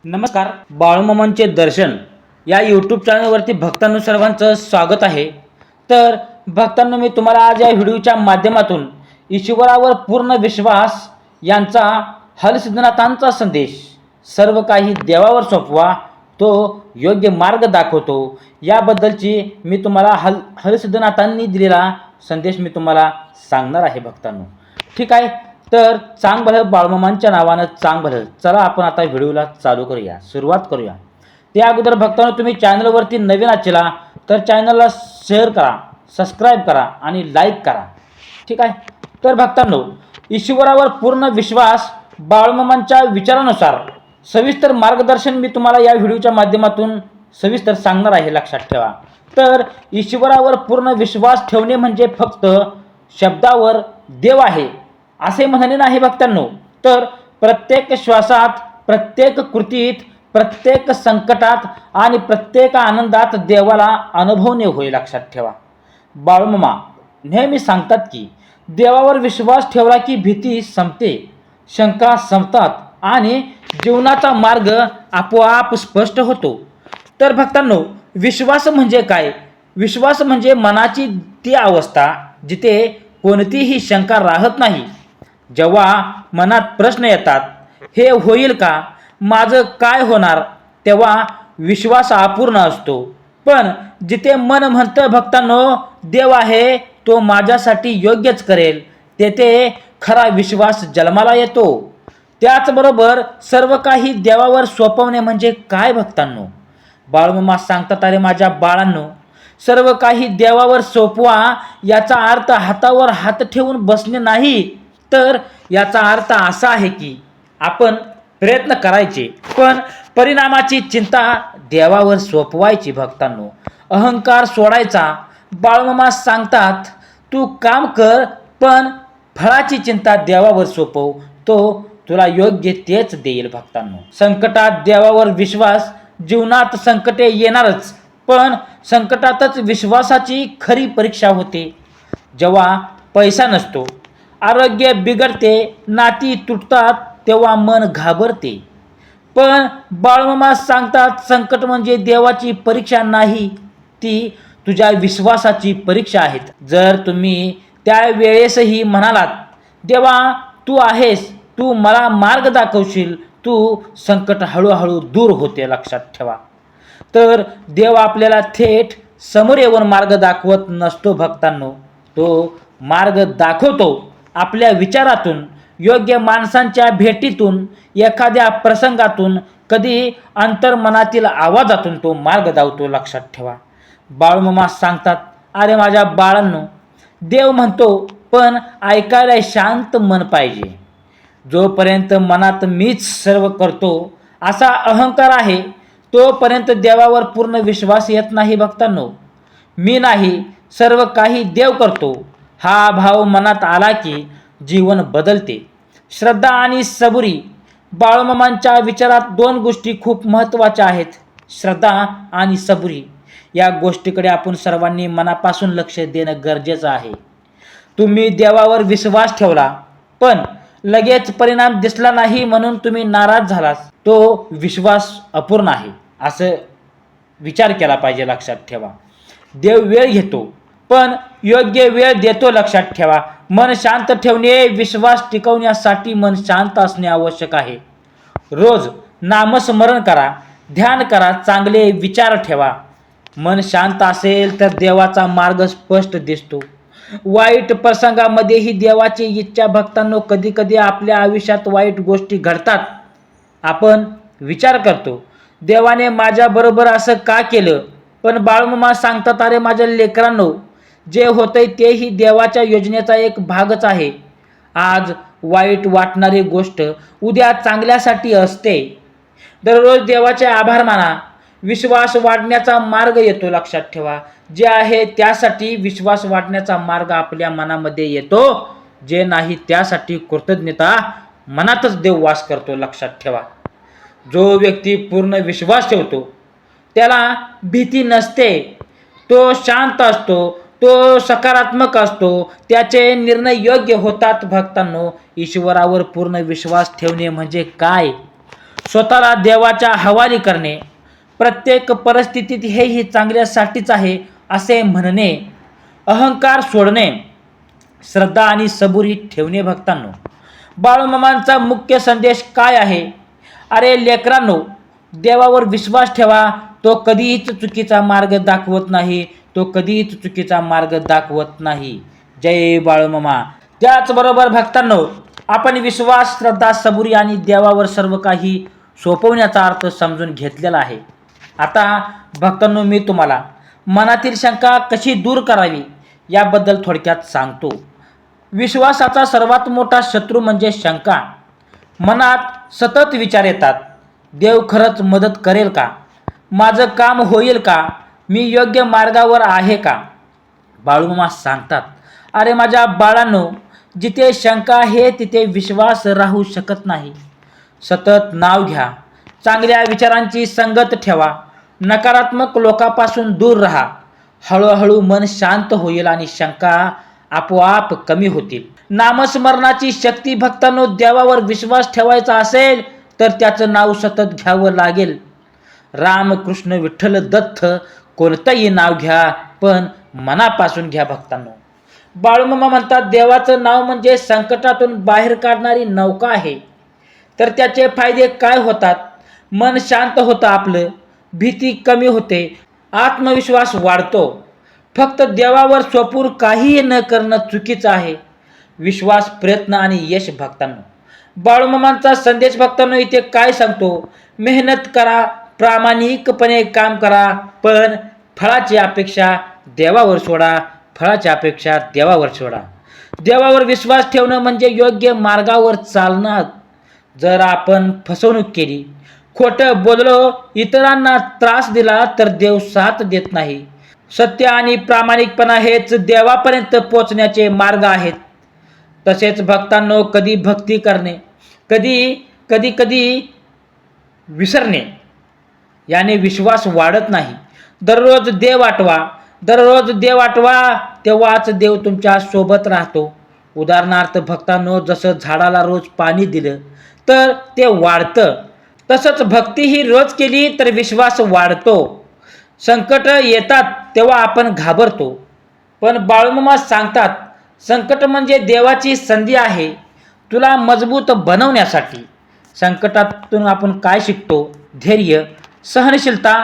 नमस्कार. बाळूमामांचे दर्शन या यूट्यूब चॅनलवरती भक्तांनो सर्वांचं स्वागत आहे. तर भक्तांनो, मी तुम्हाला आज या व्हिडिओच्या माध्यमातून ईश्वरावर पूर्ण विश्वास यांचा हलसिद्धनाथांचा संदेश, सर्व काही देवावर सोपवा, तो योग्य मार्ग दाखवतो, याबद्दलची मी तुम्हाला हलसिद्धनाथांनी दिलेला संदेश मी तुम्हाला सांगणार आहे भक्तांनो. ठीक आहे, तर चांग भलं बाळूमामांच्या नावानं चांग भलं. चला आपण आता व्हिडिओला चालू करूया, सुरुवात करूया. त्या अगोदर भक्तांनो, तुम्ही चॅनलवरती नवीन आचेला तर चॅनलला शेअर करा, सबस्क्राईब करा आणि लाईक करा. ठीक आहे, तर भक्तांनो, ईश्वरावर पूर्ण विश्वास बाळूमामांच्या विचारानुसार सविस्तर मार्गदर्शन मी तुम्हाला या व्हिडिओच्या माध्यमातून सविस्तर सांगणार आहे, लक्षात ठेवा. तर ईश्वरावर पूर्ण विश्वास ठेवणे म्हणजे फक्त शब्दावर देव आहे असे म्हणणे नाही भक्तांनो, तर प्रत्येक श्वासात, प्रत्येक कृतीत, प्रत्येक संकटात आणि प्रत्येक आनंदात देवाला अनुभवणे होय, लक्षात ठेवा. बाळूमामा नेहमी सांगतात की देवावर विश्वास ठेवला की भीती संपते, शंका संपतात आणि जीवनाचा मार्ग आपोआप स्पष्ट होतो. तर भक्तांनो, विश्वास म्हणजे काय? विश्वास म्हणजे मनाची ती अवस्था जिथे कोणतीही शंका राहत नाही. जेव्हा मनात प्रश्न येतात, हे होईल का, माझं काय होणार, तेव्हा विश्वास अपूर्ण असतो. पण जिथे मन म्हणतं भक्तांनो देव आहे, तो माझ्यासाठी योग्यच करेल, तेथे खरा विश्वास जन्माला येतो. त्याचबरोबर सर्व काही देवावर सोपवणे म्हणजे काय भक्तांनो? बाळूमामा सांगतात, अरे माझ्या बाळांनो, सर्व काही देवावर सोपवा, याचा अर्थ हातावर हात ठेवून बसणे नाही, तर याचा अर्थ असा आहे की आपण प्रयत्न करायचे, पण परिणामाची चिंता देवावर सोपवायची भक्तांनो. अहंकार सोडायचा. बाळूमामा सांगतात, तू काम कर, पण फळाची चिंता देवावर सोपव, तो तुला योग्य तेच देईल भक्तांनो. संकटात देवावर विश्वास. जीवनात संकटे येणारच, पण संकटातच विश्वासाची खरी परीक्षा होते. जेव्हा पैसा नसतो, आरोग्य बिघडते, नाती तुटतात, तेव्हा मन घाबरते. पण बाळूमामा सांगतात, संकट म्हणजे देवाची परीक्षा नाही, ती तुझ्या विश्वासाची परीक्षा आहेत. जर तुम्ही त्या वेळेसही म्हणालात, देवा तू आहेस, तू मला मार्ग दाखवशील, तू संकट हळूहळू दूर होते, लक्षात ठेवा. तर देव आपल्याला थेट समोर येऊन मार्ग दाखवत नसतो भक्तांनो, तो मार्ग दाखवतो आपल्या विचारातून, योग्य माणसांच्या भेटीतून, एखाद्या प्रसंगातून, कधी अंतर्मनातील आवाजातून तो मार्ग दाखवतो, लक्षात ठेवा. बाळूमामा सांगतात, अरे माझ्या बाळांनो, देव म्हणतो, पण ऐकायला शांत मन पाहिजे. जोपर्यंत मनात मीच सर्व करतो असा अहंकार आहे, तोपर्यंत देवावर पूर्ण विश्वास येत नाही भक्तांनो. मी नाही, सर्व काही देव करतो, हा भाव मनात आला की जीवन बदलते. श्रद्धा आणि सबुरी. बाळूमामांच्या विचारात दोन गोष्टी खूप महत्त्वाच्या आहेत, श्रद्धा आणि सबुरी. या गोष्टीकडे आपण सर्वांनी मनापासून लक्ष देणं गरजेचं आहे. तुम्ही देवावर विश्वास ठेवला, पण लगेच परिणाम दिसला नाही म्हणून तुम्ही नाराज झालात, तो विश्वास अपूर्ण आहे असं विचार केला पाहिजे, लक्षात ठेवा. देव वेळ घेतो, पण योग्य वेळ देतो, लक्षात ठेवा. मन शांत ठेवणे. विश्वास टिकवण्यासाठी मन शांत असणे आवश्यक आहे. रोज नामस्मरण करा, ध्यान करा, चांगले विचार ठेवा. मन शांत असेल तर देवाचा मार्ग स्पष्ट दिसतो. वाईट प्रसंगामध्येही देवाची इच्छा भक्तांनो. कधी कधी आपल्या आयुष्यात वाईट गोष्टी घडतात, आपण विचार करतो, देवाने माझ्याबरोबर असं का केलं? पण बाळूमामा सांगतात, अरे माझ्या लेकरांनो, जे होतंय तेही देवाच्या योजनेचा एक भागच आहे. आज वाईट वाटणारी गोष्ट उद्या चांगल्यासाठी असते. दररोज देवाचे आभार माना. विश्वास वाढण्याचा मार्ग येतो, लक्षात ठेवा. जे आहे त्यासाठी विश्वास वाढण्याचा मार्ग आपल्या मनामध्ये येतो, जे नाही त्यासाठी कृतज्ञता मनातच देव वास करतो, लक्षात ठेवा. जो व्यक्ती पूर्ण विश्वास ठेवतो त्याला भीती नसते, तो शांत असतो, तो सकारात्मक असतो, त्याचे निर्णय योग्य होतात भक्तांनो. ईश्वरावर पूर्ण विश्वास ठेवणे म्हणजे काय? स्वतःला देवाच्या हवाली करणे, प्रत्येक परिस्थितीत हेही चांगल्यासाठीच आहे असे म्हणणे, अहंकार सोडणे, श्रद्धा आणि सबुरी ठेवणे. भक्तांनो, बाळूमामांचा मुख्य संदेश काय आहे? अरे लेकरांनो, देवावर विश्वास ठेवा. तो कधीच चुकीचा मार्ग दाखवत नाही. तो कधीच चुकीचा मार्ग दाखवत नाही. जय बाळूमामा. त्याचबरोबर भक्तांनो, आपण विश्वास, श्रद्धा, सबुरी आणि देवावर सर्व काही सोपवण्याचा अर्थ समजून घेतलेला आहे. आता भक्तांनो, मी तुम्हाला मनातील शंका कशी दूर करावी याबद्दल थोडक्यात सांगतो. विश्वासाचा सर्वात मोठा शत्रू म्हणजे शंका. मनात सतत विचार येतात. देव खरंच मदत करेल का? माझं काम होईल का? मी योग्य मार्गावर आहे का? बाळूमामा सांगतात, अरे माझ्या बाळांनो, जिथे शंका आहे तिथे विश्वास राहू शकत नाही. सतत नाव घ्या. चांगल्या विचारांची संगत ठेवा. नकारात्मक लोकांपासून दूर राहा. हळूहळू मन शांत होईल आणि शंका आपोआप कमी होतील. नामस्मरणाची शक्ती. भक्तांनो, देवावर विश्वास ठेवायचा असेल तर त्याचं नाव सतत घ्यावं लागेल. राम, कृष्ण, विठ्ठल, दत्त कोणतंही नाव घ्या, पण मनापासून घ्या. भक्तांनो, बाळूमामा म्हणतात, देवाचं नाव म्हणजे संकटातून बाहेर काढणारी नौका आहे. तर त्याचे फायदे काय होतात? मन शांत होतं आपलं, भीती कमी होते, आत्मविश्वास वाढतो. फक्त देवावर सोपून काहीही न करणं चुकीचं आहे. विश्वास, प्रयत्न आणि यश. भक्तांनो, बाळूमामांचा संदेश भक्तांनो इथे काय सांगतो? मेहनत करा, प्रामाणिकपणे काम करा, पण फळाची अपेक्षा देवावर सोडा. फळाची अपेक्षा देवावर सोडा. देवावर विश्वास ठेवणं म्हणजे योग्य मार्गावर चालणं. जर आपण फसवणूक केली, खोटं बोललो, इतरांना त्रास दिला तर देव साथ देत नाही. सत्य आणि प्रामाणिकपणा हेच देवापर्यंत पोचण्याचे मार्ग आहेत. तसेच भक्तांनो, कधी भक्ती करणे, कधी विसरणे याने विश्वास वाढत नाही. दररोज देव आठवा, तेव्हाच देव तुमच्या सोबत राहतो. उदाहरणार्थ भक्तांनो, जसं झाडाला रोज पाणी दिलं तर ते वाढतं, तसंच भक्ती ही रोज केली तर विश्वास वाढतो. संकट येतात तेव्हा आपण घाबरतो, पण बाळूमामा सांगतात, संकट म्हणजे देवाची संधी आहे तुला मजबूत बनवण्यासाठी. संकटातून आपण काय शिकतो? धैर्य, सहनशीलता,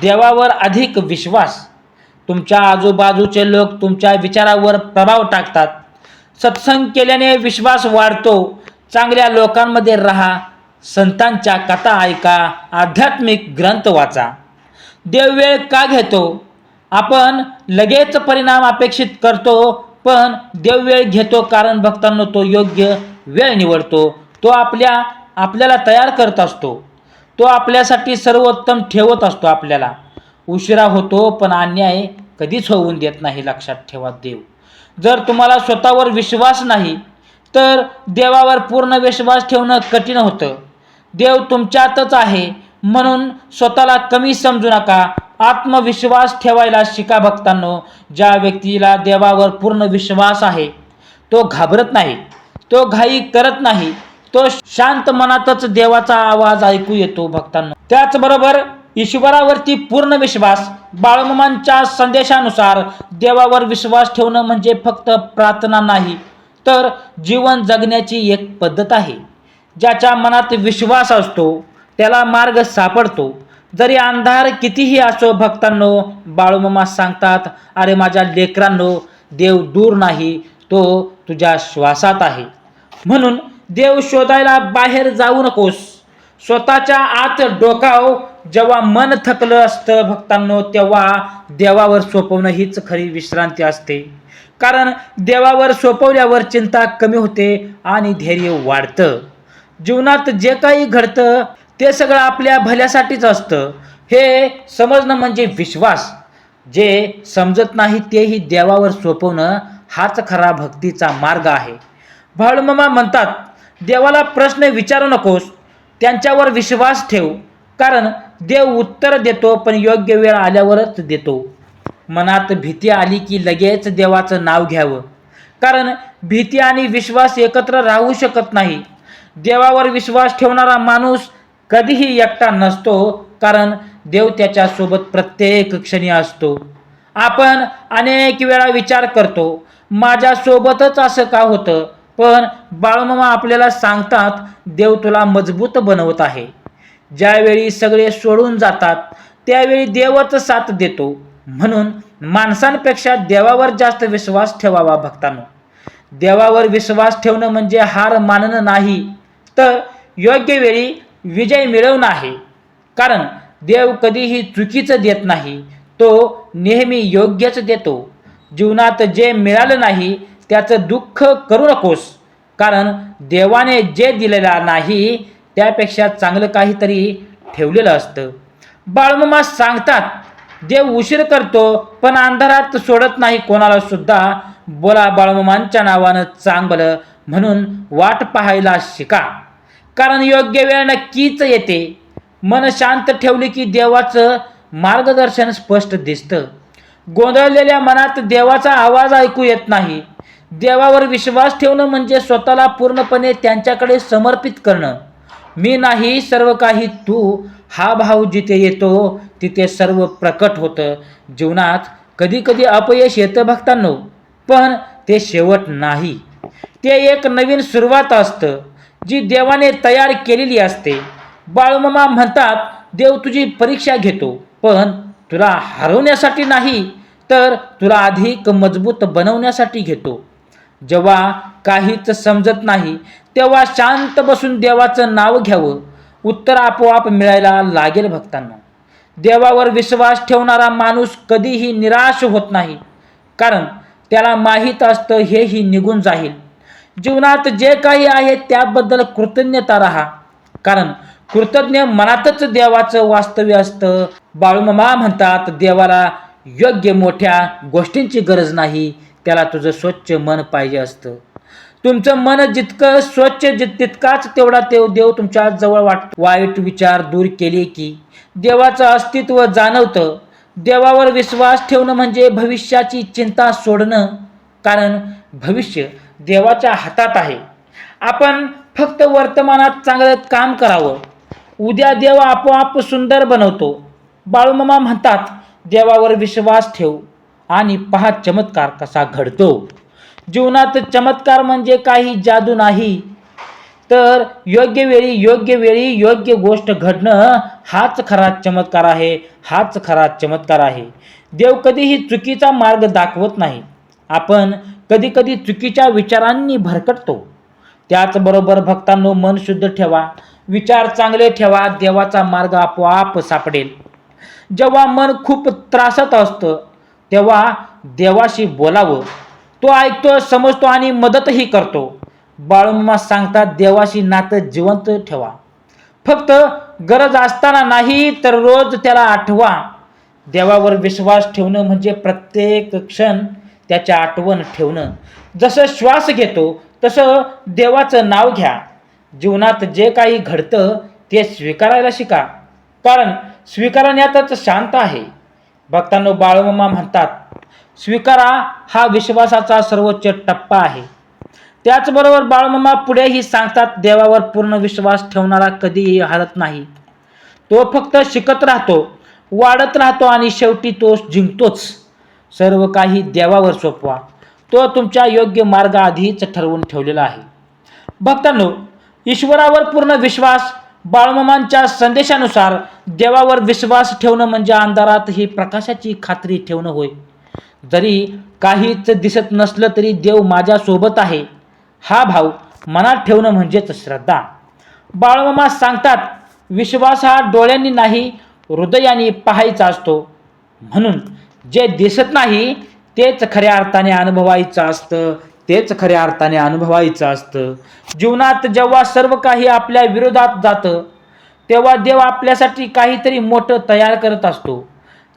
देवावर अधिक विश्वास. तुमच्या आजूबाजूचे लोक तुमच्या विचारावर प्रभाव टाकतात. सत्संग केल्याने विश्वास वाढतो. चांगल्या लोकांमध्ये राहा, संतांच्या कथा ऐका, आध्यात्मिक ग्रंथ वाचा. देव वेळ का घेतो? आपण लगेच परिणाम अपेक्षित करतो, पण देव वेळ घेतो कारण भक्तांनो तो योग्य वेळ निवडतो. तो आपल्याला तयार करत असतो. तो आपल्यासाठी सर्वोत्तम ठेवत असतो. आपल्याला उशिरा होतो पण अन्याय कधीच होऊन देत नाही. लक्षात ठेवा. देव, जर तुम्हाला स्वतःवर विश्वास नाही तर देवावर पूर्ण विश्वास ठेवणं कठीण होतं. देव तुमच्यातच आहे म्हणून स्वतःला कमी समजू नका. आत्मविश्वास ठेवायला शिका. भक्तांनो, ज्या व्यक्तीला देवावर पूर्ण विश्वास आहे तो घाबरत नाही, तो घाई करत नाही, तो शांत मनातच देवाचा आवाज ऐकू येतो. भक्तांनो, त्याचबरोबर ईश्वरावरती पूर्ण विश्वास. बाळूमामांच्या संदेशानुसार देवावर विश्वास ठेवणं म्हणजे फक्त प्रार्थना नाही, तर जीवन जगण्याची एक पद्धत आहे. ज्याच्या मनात विश्वास असतो त्याला मार्ग सापडतो, जरी अंधार कितीही असो. भक्तांनो, बाळूमामा सांगतात, अरे माझ्या लेकरांनो, देव दूर नाही, तो तुझ्या श्वासात आहे. म्हणून देव शोधायला बाहेर जाऊ नकोस, स्वतःच्या आत डोकाव. जेव्हा मन थकलं असतं भक्तांनो, तेव्हा देवावर सोपवणं हीच खरी विश्रांती असते. कारण देवावर सोपवल्यावर चिंता कमी होते आणि धैर्य वाढतं. जीवनात जे काही घडतं ते सगळं आपल्या भल्यासाठीच असतं हे समजणं म्हणजे विश्वास. जे समजत नाही तेही देवावर सोपवणं हाच खरा भक्तीचा मार्ग आहे. बाळूमामा म्हणतात, देवाला प्रश्न विचारू नकोस, त्यांच्यावर विश्वास ठेव. कारण देव उत्तर देतो पण योग्य वेळ आल्यावरच देतो. मनात भीती आली की लगेच देवाचं नाव घ्यावं, कारण भीती आणि विश्वास एकत्र राहू शकत नाही. देवावर विश्वास ठेवणारा माणूस कधीही एकटा नसतो, कारण देव त्याच्या सोबत प्रत्येक क्षणी असतो. आपण अनेक वेळा विचार करतो, माझ्या सोबतच असं का होतं, पण बाळूमामा आपल्याला सांगतात, देव तुला मजबूत बनवत आहे. ज्यावेळी सगळे सोडून जातात त्यावेळी देवच साथ देतो. म्हणून माणसांपेक्षा देवावर जास्त विश्वास ठेवावा भक्तांनो. देवावर विश्वास ठेवणं म्हणजे हार मानणं नाही, तर योग्य वेळी विजय मिळवणं आहे. कारण देव कधीही चुकीचं देत नाही, तो नेहमी योग्यच देतो. जीवनात जे मिळालं नाही त्याचं दुःख करू नकोस, कारण देवाने जे दिलेलं नाही त्यापेक्षा चांगलं काहीतरी ठेवलेलं असतं. बाळूमामा सांगतात, देव उशीर करतो पण अंधारात सोडत नाही कोणाला सुद्धा. बोला बाळूमामांच्या नावानं चांगलं म्हणून वाट पाहायला शिका, कारण योग्य वेळ नक्कीच येते. मन शांत ठेवले की देवाचं मार्गदर्शन स्पष्ट दिसतं. गोंधळलेल्या मनात देवाचा आवाज ऐकू येत नाही. देवावर विश्वास ठेवणं म्हणजे स्वतःला पूर्णपणे त्यांच्याकडे समर्पित करणं. मी नाही सर्व काही तू, हा भाव जिथे येतो तिथे सर्व प्रकट होतं. जीवनात कधी कधी अपयश येतं भक्तांनो, पण ते शेवट नाही, ते एक नवीन सुरुवात असतं जी देवाने तयार केलेली असते. बाळूमामा म्हणतात, देव तुझी परीक्षा घेतो, पण तुला हरवण्यासाठी नाही, तर तुला अधिक मजबूत बनवण्यासाठी घेतो. जेव्हा काहीच समजत नाही तेव्हा शांत बसून देवाचं नाव घ्यावं, उत्तर आपोआप मिळायला लागेल भक्तांना. देवावर विश्वास ठेवणारा माणूस कधीही निराश होत नाही, कारण त्याला माहीत असतं हेही निघून जाईल. जीवनात जे काही आहे त्याबद्दल कृतज्ञता राहा, कारण कृतज्ञ मनातच देवाचं वास्तव्य असतं. बाळूमामा म्हणतात, देवाला योग्य मोठ्या गोष्टींची गरज नाही, त्याला तुझं स्वच्छ मन पाहिजे असतं. तुमचं मन जितकं स्वच्छ तितकाच तेवढा देव तुमच्या जवळ वाटतो. वाईट विचार दूर केले की देवाचं अस्तित्व जाणवतं. देवावर विश्वास ठेवणं म्हणजे भविष्याची चिंता सोडणं, कारण भविष्य देवाच्या हातात आहे. आपण फक्त वर्तमानात चांगलं काम करावं, उद्या देव आपोआप सुंदर बनवतो. बाळूमामा म्हणतात, देवावर विश्वास ठेव आणि पहा चमत्कार कसा घडतो. जीवनात चमत्कार म्हणजे काही जादू नाही, तर योग्य वेळी योग्य गोष्ट घडणं हाच खरा चमत्कार आहे, हाच खरा चमत्कार आहे. देव कधीही चुकीचा मार्ग दाखवत नाही. आपण कधी कधी चुकीच्या विचारांनी भरकटतो. त्याचबरोबर भक्तांनो, मन शुद्ध ठेवा, विचार चांगले ठेवा, देवाचा मार्ग आपोआप सापडेल. जेव्हा मन खूप त्रासात असतं तेव्हा देवाशी बोलावं, तो ऐकतो, समजतो आणि मदतही करतो. बाळूमामा सांगतात, देवाशी नातं जिवंत ठेवा, फक्त गरज असताना नाही तर रोज त्याला आठवा. देवावर विश्वास ठेवणं म्हणजे प्रत्येक क्षण त्याची आठवण ठेवणं. जसं श्वास घेतो तसं देवाचं नाव घ्या. जीवनात जे काही घडतं ते स्वीकारायला शिका, कारण स्वीकारण्यातच शांत आहे. भक्तांनो, बाळूमामा म्हणतात, स्वीकारा हा विश्वासाचा सर्वोच्च टप्पा आहे. त्याचबरोबर बाळूमामा पुढेही सांगतात, देवावर पूर्ण विश्वास ठेवणारा कधीही हरत नाही. तो फक्त शिकत राहतो, वाढत राहतो आणि शेवटी तो जिंकतोच. सर्व काही देवावर सोपवा, तो तुमच्या योग्य मार्ग आधीच ठरवून ठेवलेला आहे. भक्तांनो, ईश्वरावर पूर्ण विश्वास. बाळूमामांच्या संदेशानुसार देवावर विश्वास ठेवणं म्हणजे अंधारातही प्रकाशाची खात्री ठेवणं होय. जरी काहीच दिसत नसलं तरी देव माझ्या सोबत आहे, हा भाव मनात ठेवणं म्हणजेच श्रद्धा. बाळूमामा सांगतात, विश्वास हा डोळ्यांनी नाही हृदयाने पाहायचा असतो. म्हणून जे दिसत नाही तेच खऱ्या अर्थाने अनुभवायचं असतं, तेच खऱ्या अर्थाने अनुभवायचं असतं. जीवनात जेव्हा सर्व काही आपल्या विरोधात जातं तेव्हा देव आपल्यासाठी काहीतरी मोठं तयार करत असतो.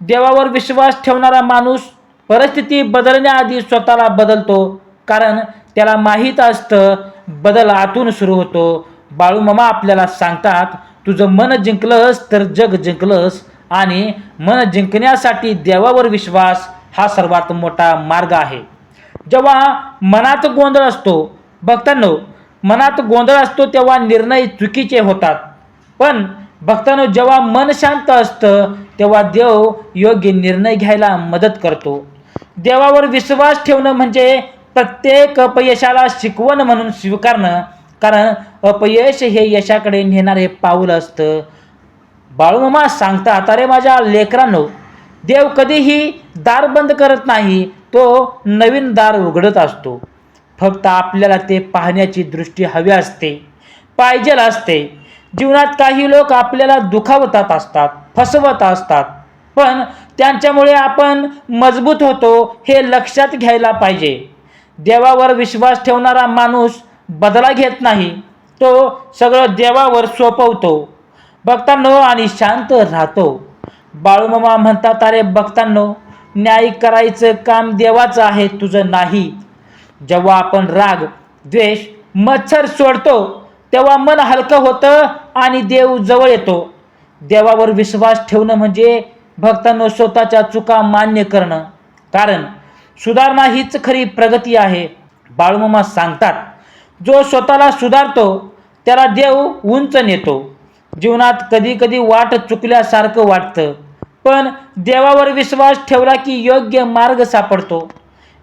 देवावर विश्वास ठेवणारा माणूस परिस्थिती बदलण्याआधी स्वतःला बदलतो, कारण त्याला माहीत असतं बदल आतून सुरू होतो. बाळूमामा आपल्याला सांगतात, तुझं मन जिंकलंस तर जग जिंकलंस, आणि मन जिंकण्यासाठी देवावर विश्वास हा सर्वात मोठा मार्ग आहे. जेव्हा मनात गोंधळ असतो, भक्तांनो, मनात गोंधळ असतो तेव्हा निर्णय चुकीचे होतात. पण भक्तांनो, जेव्हा मन शांत असतं तेव्हा देव योग्य निर्णय घ्यायला मदत करतो. देवावर विश्वास ठेवणं म्हणजे प्रत्येक अपयशाला शिकवण म्हणून स्वीकारणं, कारण अपयश हे यशाकडे नेणारे पाऊल असतं. बाळूमामा सांगतात, अरे माझ्या लेकरांनो, देव कधीही दार बंद करत नाही, तो नवीन दार उघडत असतो. फक्त आपल्याला ते पाहण्याची दृष्टी हवी असते, पाहिजेल असते. जीवनात काही लोक आपल्याला दुखावतात असतात, फसवत असतात, पण त्यांच्यामुळे आपण मजबूत होतो हे लक्षात घ्यायला पाहिजे. देवावर विश्वास ठेवणारा माणूस बदला घेत नाही, तो सगळं देवावर सोपवतो भक्तांनो आणि शांत राहतो. बाळूमामा म्हणतात, अरे भक्तांनो, न्याय करायचं काम देवाचं आहे, तुझं नाही. जेव्हा आपण राग, द्वेष, मत्सर सोडतो तेव्हा मन हलकं होतं आणि देव जवळ येतो. देवावर विश्वास ठेवणं म्हणजे भक्तांनो स्वतःच्या चुका मान्य करणं, कारण सुधारणा हीच खरी प्रगती आहे. बाळूमामा सांगतात, जो स्वतःला सुधारतो त्याला देव उंच नेतो. जीवनात कधी कधी वाट चुकल्यासारखं वाटतं, पण देवावर विश्वास ठेवला की योग्य मार्ग सापडतो.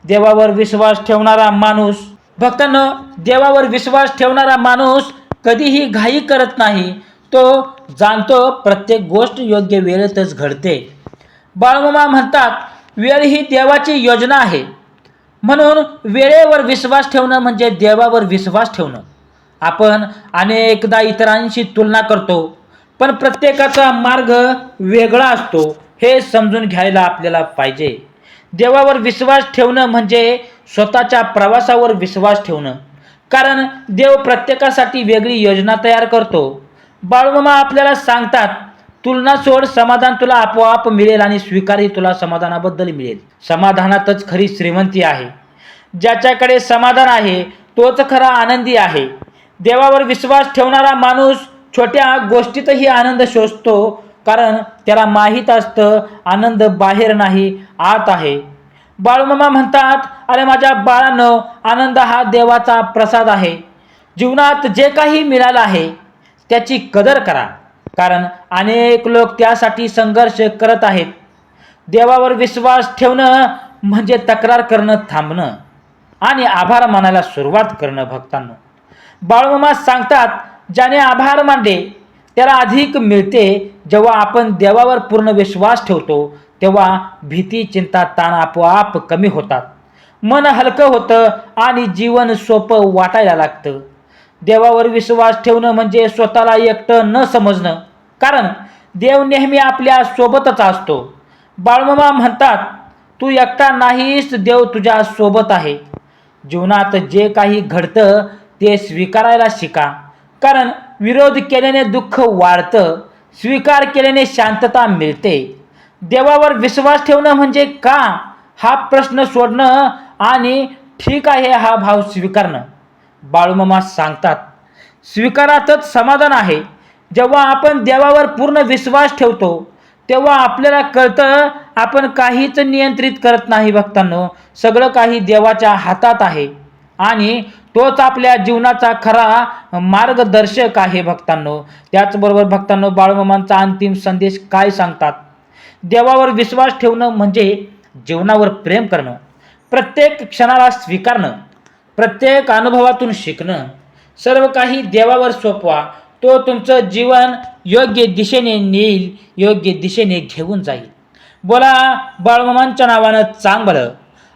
देवावर विश्वास ठेवणारा माणूस, भक्तांनो, देवावर विश्वास ठेवणारा माणूस कधीही घाई करत नाही. तो जाणतो प्रत्येक गोष्ट योग्य वेळेतच घडते. बाळूमामा म्हणतात, वेळ ही देवाची योजना आहे, म्हणून वेळेवर विश्वास ठेवणं म्हणजे देवावर विश्वास ठेवणं. आपण अनेकदा इतरांशी तुलना करतो, पण प्रत्येकाचा मार्ग वेगळा असतो हे समजून घ्यायला आपल्याला पाहिजे. देवावर विश्वास ठेवणं म्हणजे स्वतःच्या प्रवासावर विश्वास ठेवणं, कारण देव प्रत्येकासाठी वेगळी योजना तयार करतो. बाळूमामा आपल्याला सांगतात, तुलना सोड, समाधान तुला आपोआप मिळेल आणि स्वीकारही तुला समाधानाबद्दल मिळेल. समाधानातच खरी श्रीमंती आहे. ज्याच्याकडे समाधान आहे तोच खरा आनंदी आहे. देवावर विश्वास ठेवणारा माणूस छोट्या गोष्टीतही आनंद शोधतो, कारण त्याला माहीत असतं आनंद बाहेर नाही, आत आहे. बाळूमामा म्हणतात, अरे माझ्या बाळांनो, आनंद हा देवाचा प्रसाद आहे. जीवनात जे काही मिळालं आहे त्याची कदर करा, कारण अनेक लोक त्यासाठी संघर्ष करत आहेत. देवावर विश्वास ठेवणं म्हणजे तक्रार करणं थांबणं आणि आभार मानायला सुरुवात करणं. भक्तांनो, बाळूमामा सांगतात, ज्याने आभार मानले त्याला अधिक मिळते. जेव्हा आपण देवावर पूर्ण विश्वास ठेवतो तेव्हा भीती, चिंता, ताण आपोआप कमी होतात. मन हलकं होतं आणि जीवन सोपं वाटायला लागतं. देवावर विश्वास ठेवणं म्हणजे स्वतःला एकटं न समजणं, कारण देव नेहमी आपल्या सोबतच असतो. बाळूमामा म्हणतात, तू एकटा नाहीस, देव तुझ्या सोबत आहे. जीवनात जे काही घडतं ते स्वीकारायला शिका, कारण विरोध केल्याने दुःख वाढतं, स्वीकार केल्याने शांतता मिळते. देवावर विश्वास ठेवणं म्हणजे का हा प्रश्न सोडणं आणि ठीक आहे हा भाव स्वीकारणं. बाळूमामा सांगतात, स्वीकारातच समाधान आहे. जेव्हा आपण देवावर पूर्ण विश्वास ठेवतो तेव्हा आपल्याला कळतं आपण काहीच नियंत्रित करत नाही. भक्तांनो, सगळं काही देवाच्या हातात आहे आणि तोच आपल्या जीवनाचा खरा मार्गदर्शक आहे. भक्तांनो, त्याचबरोबर भक्तांनो, बाळूमामांचा अंतिम संदेश काय सांगतात? देवावर विश्वास ठेवणं म्हणजे जीवनावर प्रेम करणं, प्रत्येक क्षणाला स्वीकारणं, प्रत्येक अनुभवातून शिकणं. सर्व काही देवावर सोपवा, तो तुमचं जीवन योग्य दिशेने नेईल, योग्य दिशेने घेऊन जाईल. बोला बाळूमामांच्या नावानं चांग भलं.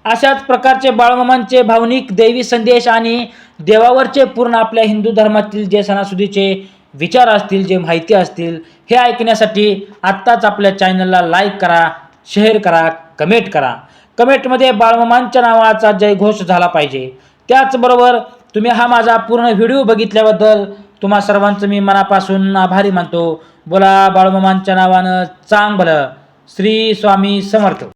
अशाच प्रकारचे बाळूमामांचे भावनिक दैवी संदेश आणि देवावरचे पूर्ण आपल्या हिंदू धर्मातील जे सणासुदीचे विचार असतील, जे माहिती असतील, हे ऐकण्यासाठी आत्ताच आपल्या चॅनलला लाईक करा, शेअर करा, कमेंट करा. कमेंटमध्ये बाळूमामांच्या नावाचा जयघोष झाला पाहिजे. त्याचबरोबर तुम्ही हा माझा पूर्ण व्हिडिओ बघितल्याबद्दल तुम्हा सर्वांचं मी मनापासून आभारी मानतो. बोला बाळूमामांच्या नावानं चांग भलं. श्री स्वामी समर्थ.